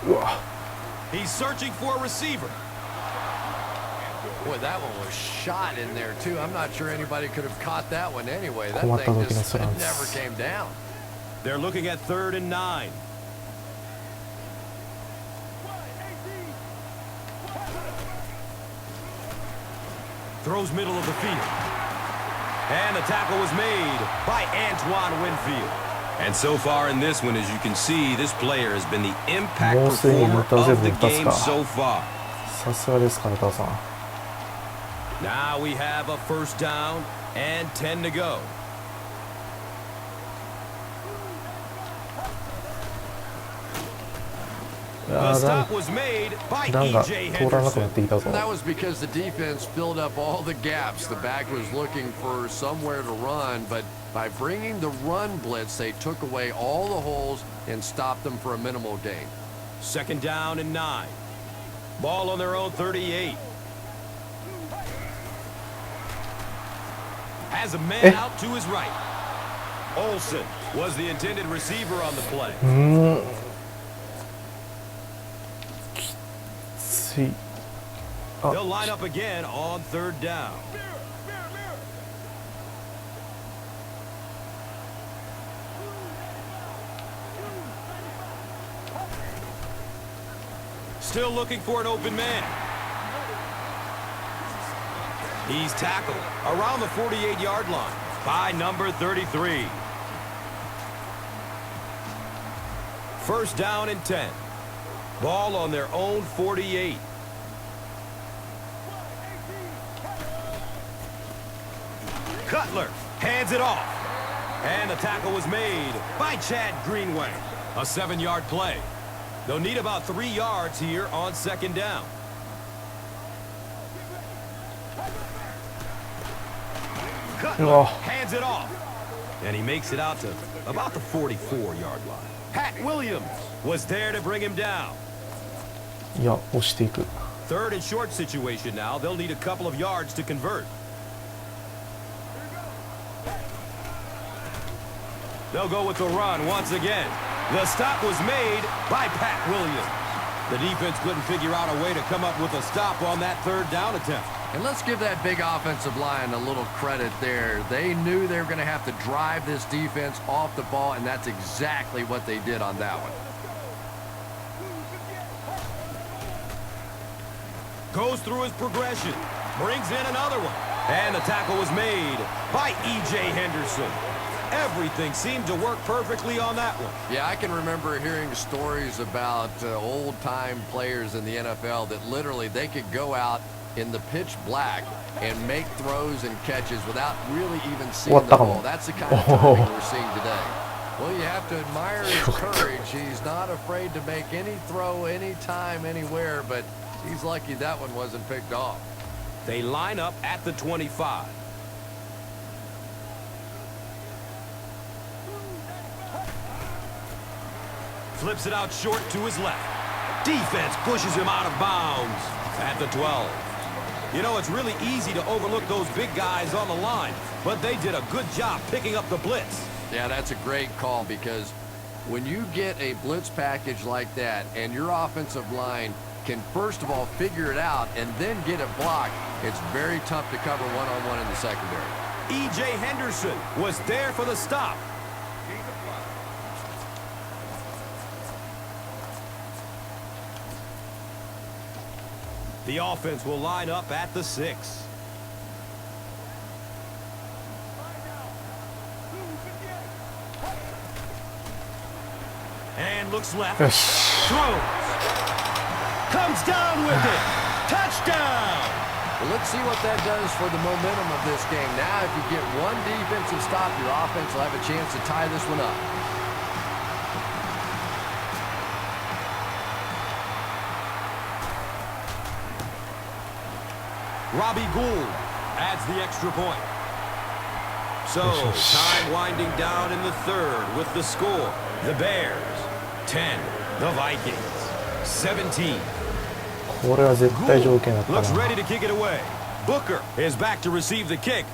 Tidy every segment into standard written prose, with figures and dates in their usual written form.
うわ。 He's searching for a receiver. Boy, that one was shot in there too. I'm not sure anybody could have caught that one anyway. That 困った thing 時の just スラン never ス。 came down. They're looking at 3rd and 9. Throws middle of the field. And the tackle was made by Antoine Winfield. And so far in this one, as you can see, this player has been the impact performer of the game so far. さすがですから、タさん。 Now we have a 1st down and 10 to go. The stop was made by E.J. Henderson. That was because the defense filled up all the gaps. The back was looking for somewhere to run, but by bringing the run blitz, they took away all the holes and stopped them for a minimal gain. 2nd down and 9. Ball on their own 38. Has a man out to his right. Olsen was the intended receiver on the play. They'll line up again on 3rd down. Still looking for an open man. He's tackled around the 48-yard line by number 33. 1st down and 10. Ball on their own 48. Cutler hands it off. And the tackle was made by Chad Greenway. A 7-yard play. They'll need about 3 yards here on 2nd down. Cutler hands it off. And he makes it out to about the 44-yard line. Pat Williams was there to bring him down. いや、押していく。 3rd and short situation now. They'll need a couple of yards to convert. They'll go with the run once again. The stop was made by Pat Williams. The defense couldn't figure out a way to come up with a stop on that 3rd down attempt. And let's give that big offensive line a little credit there. They knew they were going to have to drive this defense off the ball, and that's exactly what they did on that one. Goes through his progression. Brings in another one. And the tackle was made by E.J. Henderson. Everything seemed to work perfectly on that one. Yeah, I can remember hearing stories about old-time players in the NFL that literally they could go out in the pitch black and make throws and catches without really even seeing the ball. That's the kind of timing we're seeing today. Well, you have to admire his courage. He's not afraid to make any throw, anytime, anywhere, but he's lucky that one wasn't picked off. They line up at the 25. Flips it out short to his left. Defense pushes him out of bounds at the 12. You know, it's really easy to overlook those big guys on the line, but they did a good job picking up the blitz. Yeah, that's a great call, because when you get a blitz package like that and your offensive line can first of all figure it out and then get it blocked, it's very tough to cover one-on-one in the secondary. E.J. Henderson was there for the stop. The offense will line up at the 6. And looks left. Throws. Comes down with it. Touchdown. Well, let's see what that does for the momentum of this game. Now, if you get one defensive stop, your offense will have a chance to tie this one up. Robbie Gould adds the extra point. So, time winding down in the 3rd with the score. The Bears, 10. The Vikings, 17. これは絶対条件だったな。 Looks ready to kick it away. Booker is back to receive the kick.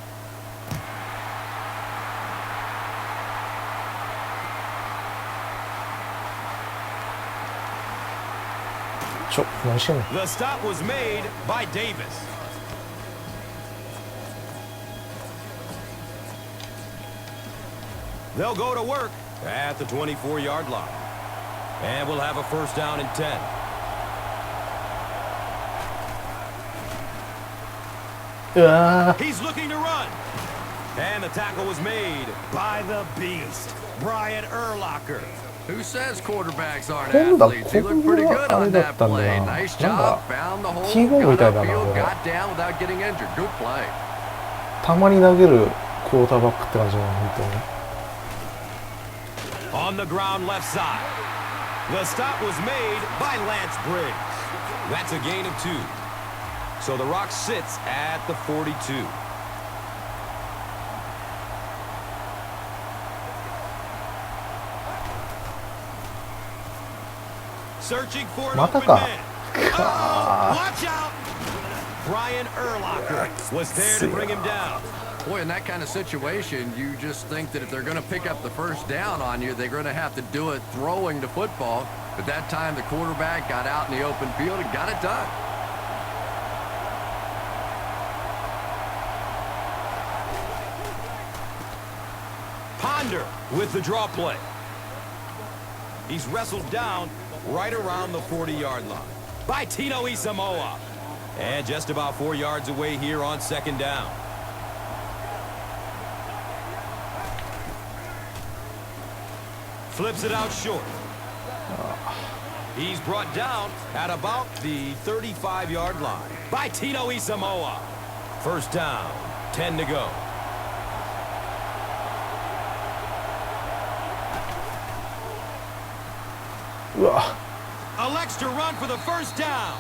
何してんの。 The stop was made by Davis. They'll go to work at the 24-yard line. And we'll have a first down and 10. うわー、 He's looking to run. And the tackle was made by the beast, Brian Urlacher. Who says quarterbacks aren't 今度は athletes? He looked pretty こ good こがあ on れだっ that たんだ play. な。 Nice なん job. か Found the hole. キーボードみ Got たいだな、 upfield. これ。 Got down without getting injured. Good play. たまに投げるクォーターバックって感じだな、本当に。 On the ground left side. The stop was made by Lance Briggs. That's a gain of 2. So the Rock sits at the 42. Searching for an また open か。 man. Oh, watch out! Brian Urlacher was there to bring him down. Boy, in that kind of situation, you just think that if they're going to pick up the first down on you, they're going to have to do it throwing the football. But that time, the quarterback got out in the open field and got it done. Ponder with the draw play. He's wrestled down right around the 40-yard line by Tino Isamoa. And just about 4 yards away here on second down. Flips it out short. He's brought down at about the 35-yard line by Tino Isamoa. First down, 10 to go. Elects to run for the first down.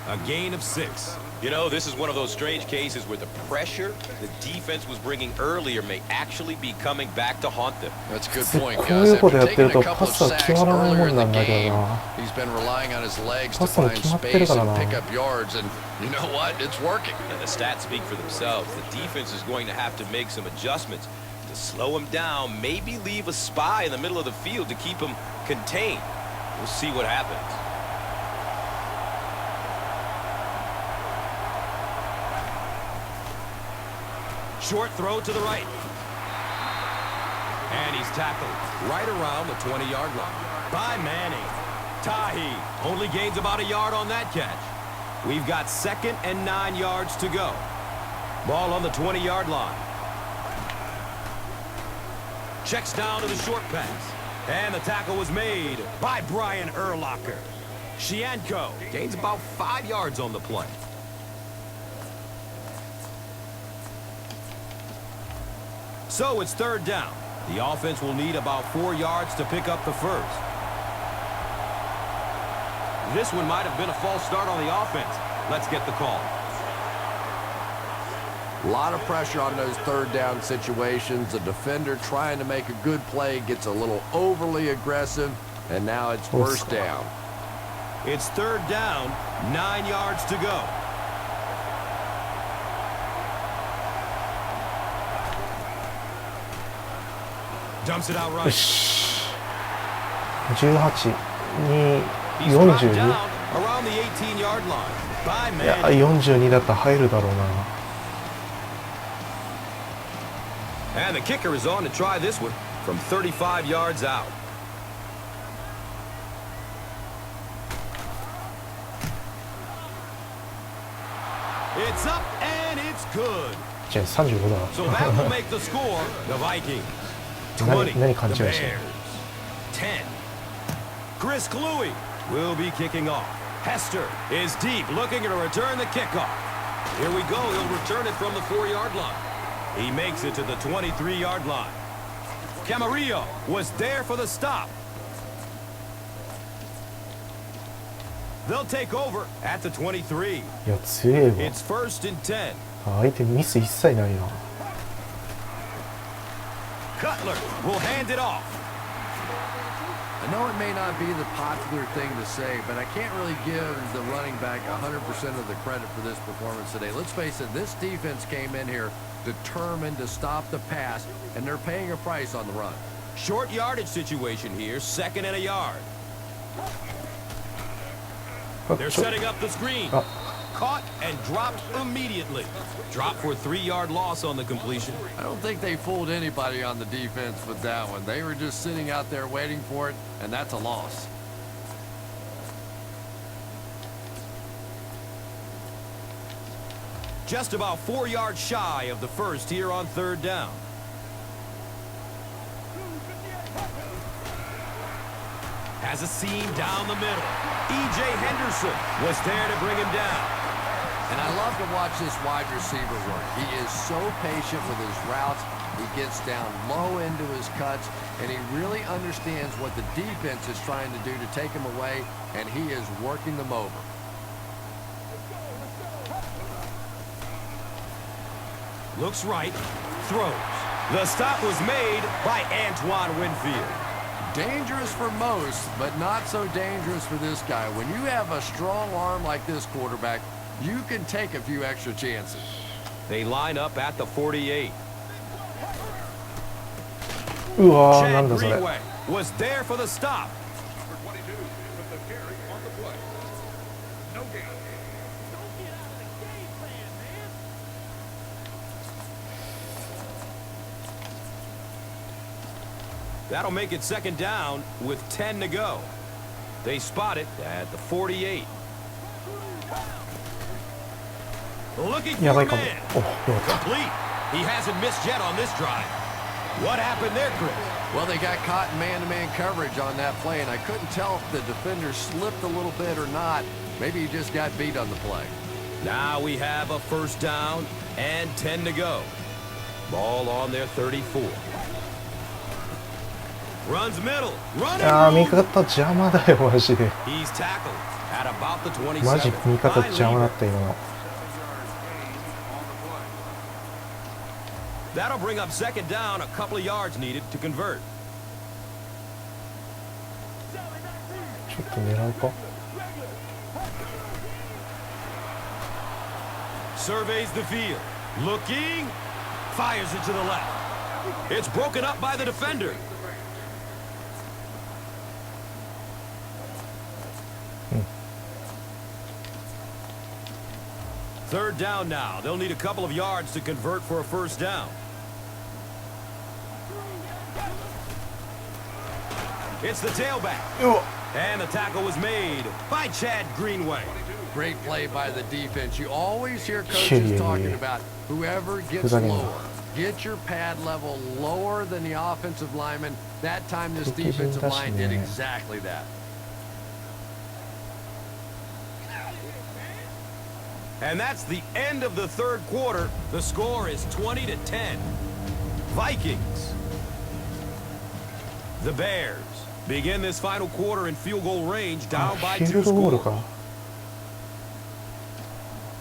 A gain of 6. You know, this is one of those strange cases where the pressure the defense was bringing earlier may actually be coming back to haunt them. That's a good point, こう guys. いうことやっ After てる taking と a couple パ of スは sacks 決まらないも earlier ん in な the んだけ game, どな。 he's been relying on his legs to パスも find 決まってる space から and な。 pick up yards, and you know what? It's working. And the stats speak for themselves. The defense is going to have to make some adjustments to slow him down, maybe leave a spy in the middle of the field to keep him contained. We'll see what happens. Short throw to the right. And he's tackled right around the 20-yard line by Manning. Tahi only gains about a yard on that catch. We've got 2nd and 9 yards to go. Ball on the 20-yard line. Checks down to the short pass. And the tackle was made by Brian Urlacher. Shianko gains about 5 yards on the play. So it's third down. The offense will need about 4 yards to pick up the first. This one might have been a false start on the offense. Let's get the call. A lot of pressure on those third down situations. The defender trying to make a good play gets a little overly aggressive, and now it's first down. It's third down, 9 yards to go. Dumps it out right. 18に He's brought 42。 down around the 18-yard line by いや Manning. 42だったら入るだろうな。 And the kicker is on to try this one from 35 yards out. It's up and it's good. じゃあ35だな。 So that will make the score the Vikings. 20, 何 the 勘違いして Bears. 10. Chris Cluey will be kicking off. Hester is deep, looking to return the kickoff. Here we go. He'll return it from the 4-yard line. He makes it to the 23-yard line. Camarillo was there for the stop. They'll take over at the 23. いや強えわ。 It's first and 10. 相手ミス一切ないな。 Cutler will hand it off. I know it may not be the popular thing to say, but I can't really give the running back 100% of the credit for this performance today. Let's face it, this defense came in here determined to stop the pass, and they're paying a price on the run. Short yardage situation here, 2nd and a yard. They're setting up the screen. Caught and dropped immediately. Drop for a 3-yard loss on the completion. I don't think they fooled anybody on the defense with that one. They were just sitting out there waiting for it, and that's a loss. Just about 4 yards shy of the first here on 3rd down. Has a seam down the middle. E.J. Henderson was there to bring him down. And I love to watch this wide receiver work. He is so patient with his routes. He gets down low into his cuts, and he really understands what the defense is trying to do to take him away, and he is working them over. Looks right, throws. The stop was made by Antoine Winfield. Dangerous for most, but not so dangerous for this guy. When you have a strong arm like this quarterback, you can take a few extra chances. They line up at the 48. うわー、なん Chad だそれ。 Greenway was there for the stop. That'll make it 2nd down with 10 to go. They spot it at the 48. Looking for a やばいかも。 man. お、よかっ Complete. He hasn't missed yet on this drive. What happened there, Chris? Well, they got caught in man-to-man coverage on that play, and I couldn't tell if the defender slipped a little bit or not. Maybe he just got beat on the play. Now we have a 1st down and 10 to go. Ball on their 34. Runs middle. た。 Running. あー、味方邪魔だよ、マジで。 He's tackled at about the 27. マジ味方邪魔だった今の。 That'll bring up 2nd down, a couple of yards needed to convert. ちょっと狙うか。 Surveys the field. Looking. Fires it to the left. It's broken up by the defender. Third down now. They'll need a couple of yards to convert for a 1st down. It's the tailback. And the tackle was made by Chad Greenway. Great play by the defense. You always hear coaches talking about whoever gets lower. Get your pad level lower than the offensive lineman. That time this defensive line did exactly that. And that's the end of the 3rd quarter. The score is 20 to 10. Vikings. The Bears begin this final quarter in field goal range, down by 2 scores.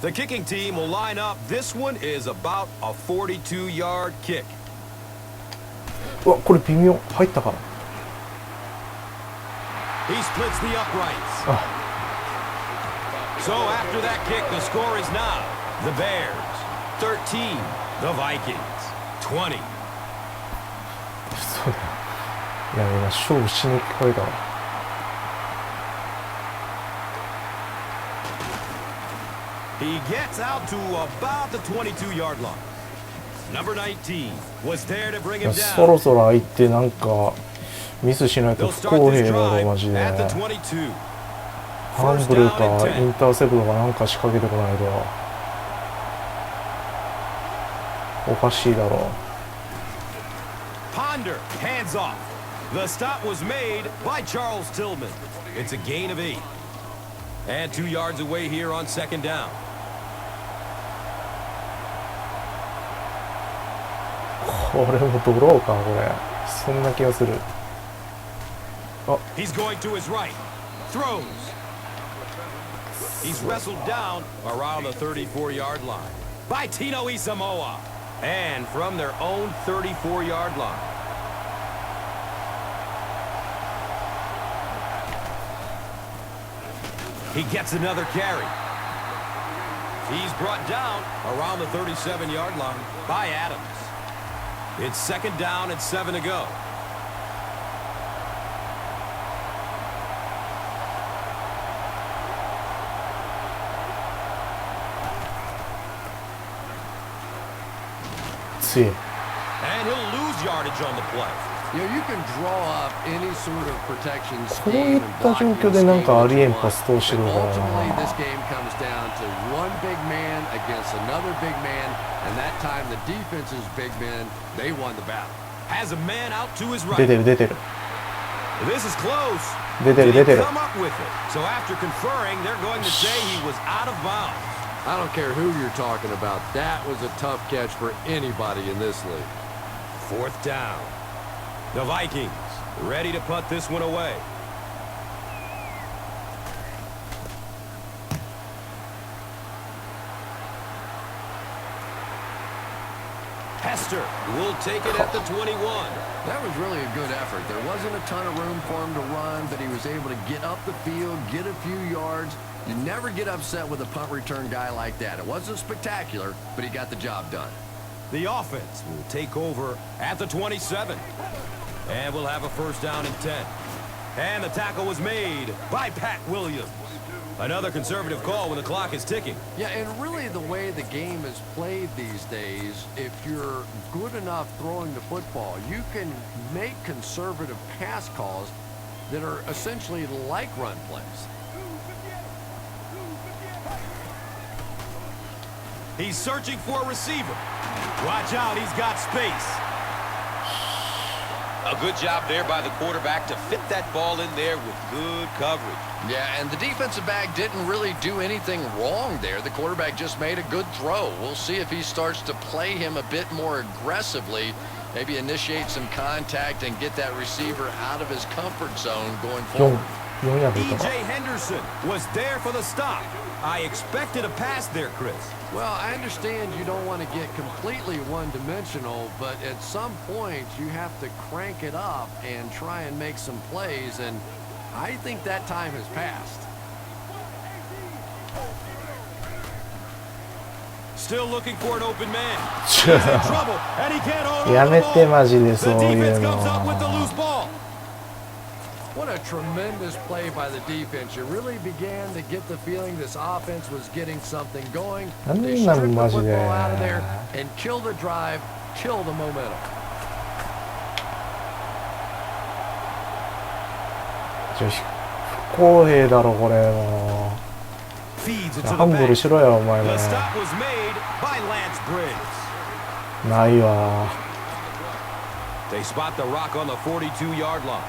The kicking team will line up. This one is about a 42-yard kick. うわ、これ微妙。入ったかな。 He splits the uprights. So after that kick, the score is now the Bears 13, the Vikings 20. そうだ。いや、今勝負しに聞こえたわ。He gets out to about the 22-yard line. Number 19 was there to bring him そろ down. そろ相手なんかミスしないと They'll 不 start 公 this 平だろ drive マジで。 at the 22. ファンブルかインターセプトかなんか仕掛けてこないとおかしいだろ。 Ponder hands off. The stop was made by Charles Tillman. It's a gain of 8. And 2 yards away here on 2nd down. これもドローかこれ。そんな気がする。あ、 He's going to his right. Throws. He's wrestled down around the 34-yard line by Tino Isamoa. And from their own 34-yard line. He gets another carry. He's brought down around the 37-yard line by Adams. It's 2nd down and 7 to go. see. And he'll lose yardage on the play. You know, you can draw up any sort of protection こうい scheme っ and た状 blocking 況でなん scheme かあ that りえ you んパ want. ス通してる But から ultimately, な。 this game comes down to one big man against another big man, and that time the defense's big men, they won the battle. Has a man out to his 出 right. てる出てる This is close. 出てる出て Didn't る。 come up with it. So after conferring, they're going to say he was out of bounds. I don't care who you're talking about. That was a tough catch for anybody in this league. Fourth down. The Vikings ready to punt this one away. Hester will take it at the 21. That was really a good effort. There wasn't a ton of room for him to run, but he was able to get up the field, get a few yards. You never get upset with a punt return guy like that. It wasn't spectacular, but he got the job done. The offense will take over at the 27. And we'll have a first down and 10. And the tackle was made by Pat Williams. Another conservative call when the clock is ticking. Yeah, and really the way the game is played these days, if you're good enough throwing the football, you can make conservative pass calls that are essentially like run plays. He's searching for a receiver. Watch out, he's got space. A good job there by the quarterback to fit that ball in there with good coverage. Yeah, and the defensive back didn't really do anything wrong there. The quarterback just made a good throw. We'll see if he starts to play him a bit more aggressively, maybe initiate some contact and get that receiver out of his comfort zone going 4 forward. 4ヤードいった E.J. か。 Henderson was there for the stop. I expected a pass there, Chris. Well, I understand you don't want to get completely one-dimensional, but at some point you have to crank it up and try and make some plays, and I think that time has passed. Still looking for an open man. He's in trouble, and he can't hold on や to め the て ball. マジで The そうい defense う comes up with the の。 loose ball. What a tremendous play by the defense. You really began to get the feeling this offense was getting something going. They stripped the football out of there and kill the drive, kill the momentum. 不公平だろこれも Feeds it う。 to ハン the ブル back. しろよお前も The stop was made by Lance Briggs. ないわ They spot the rock on the 42-yard line.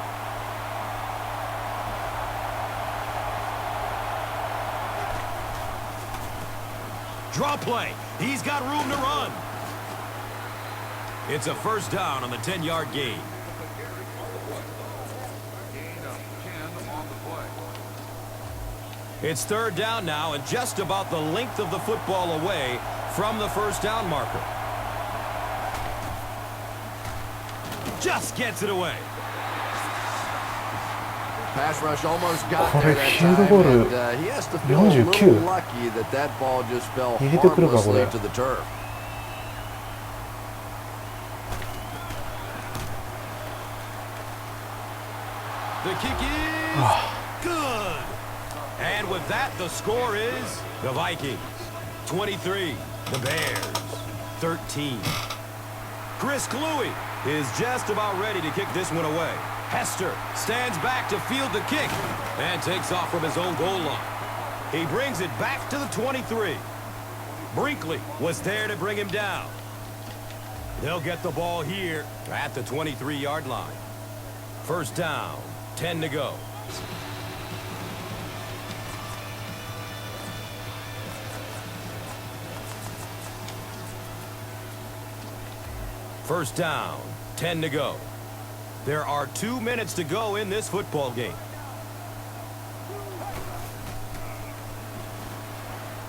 Draw play. He's got room to run. It's a first down on the 10-yard gain. It's third down now and just about the length of the football away from the first down marker. Just gets it away. Pass rush almost got こ there れ that フィールドゴー time, ル and he has to feel a little 49 lucky that that ball just fell 入れてくるかこれ harmlessly to the turf. The kick is good. And with that, the score is the Vikings 23, the Bears 13. Chris Cluey is just about ready to kick this one away. Hester stands back to field the kick and takes off from his own goal line. He brings it back to the 23. Brinkley was there to bring him down. They'll get the ball here at the 23-yard line. First down, 10 to go. First down, 10 to go. There are 2 minutes to go in this football game.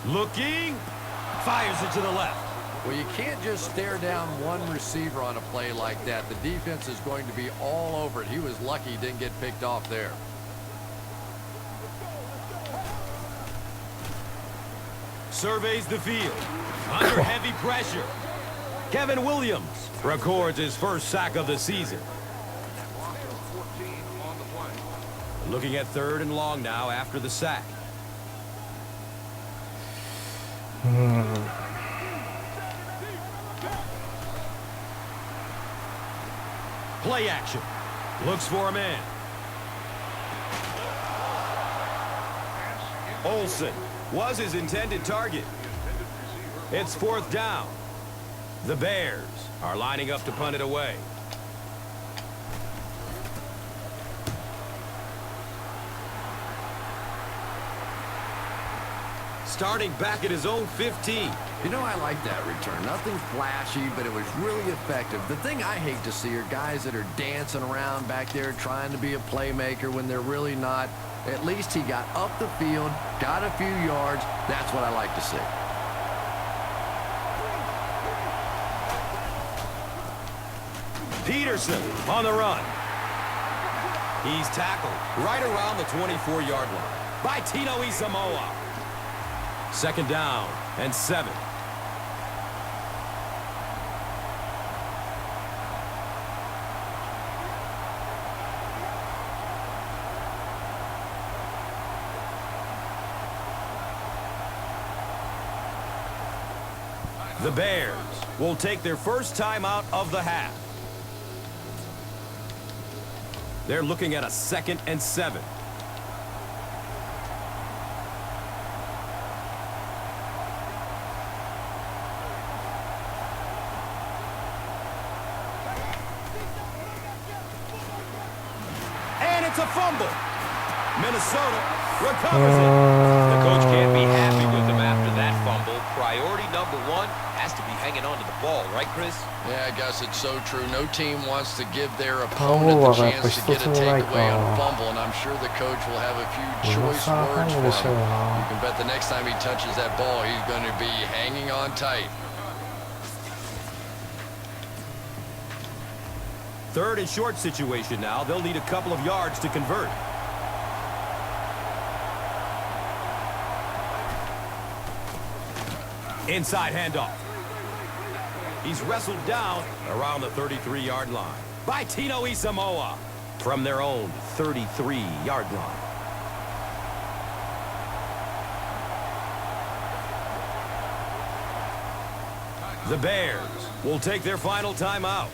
Looking, fires it to the left. Well, you can't just stare down one receiver on a play like that. The defense is going to be all over it. He was lucky he didn't get picked off there. Surveys the field. Under heavy pressure. Kevin Williams records his first sack of the season. Looking at third and long now after the sack. Play action. Looks for him in. Olsen was his intended target. It's 4th down. The Bears are lining up to punt it away. Starting back at his own 15. You know, I like that return. Nothing flashy, but it was really effective. The thing I hate to see are guys that are dancing around back there trying to be a playmaker when they're really not. At least he got up the field, got a few yards. That's what I like to see. Peterson on the run. He's tackled right around the 24-yard line by Tino Isamoa. 2nd down and 7. The Bears will take their first time out of the half. They're looking at a 2nd and 7. And it's a fumble. Minnesota recovers it. The coach can't be happy with him after that fumble. Priority number 1 has to be hanging on to the ball, right, Chris? Yeah, I guess it's so true. No team wants to give their opponent the chance to get a takeaway on a fumble, and I'm sure the coach will have a few choice words for him. You can bet the next time he touches that ball, he's going to be hanging on tight. 3rd and short situation now. They'll need a couple of yards to convert. Inside handoff. He's wrestled down around the 33-yard line by Tino Isamoa from their own 33-yard line. The Bears will take their final timeout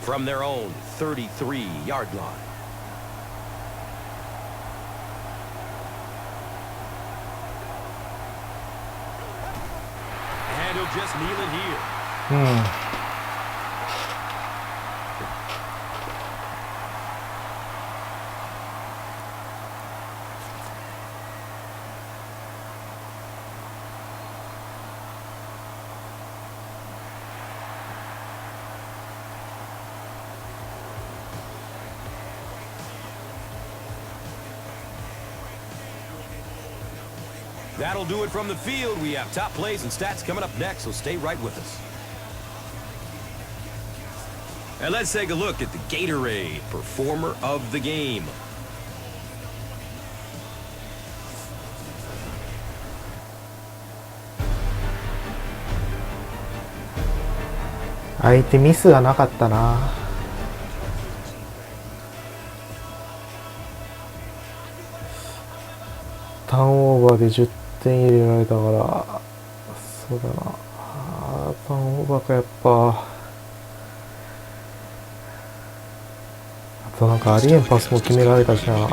from their own 33-yard line. And he'll just kneel it here. That'll do it from the field. We have top plays and stats coming up next, so stay right with us. And let's take a look at the Gatorade Performer of the Game.相手ミスがなかったな。ターンオーバーで10点入れられたから、そうだな。ターンオーバーかやっぱ。あとなんかありえんパスも決められたしな。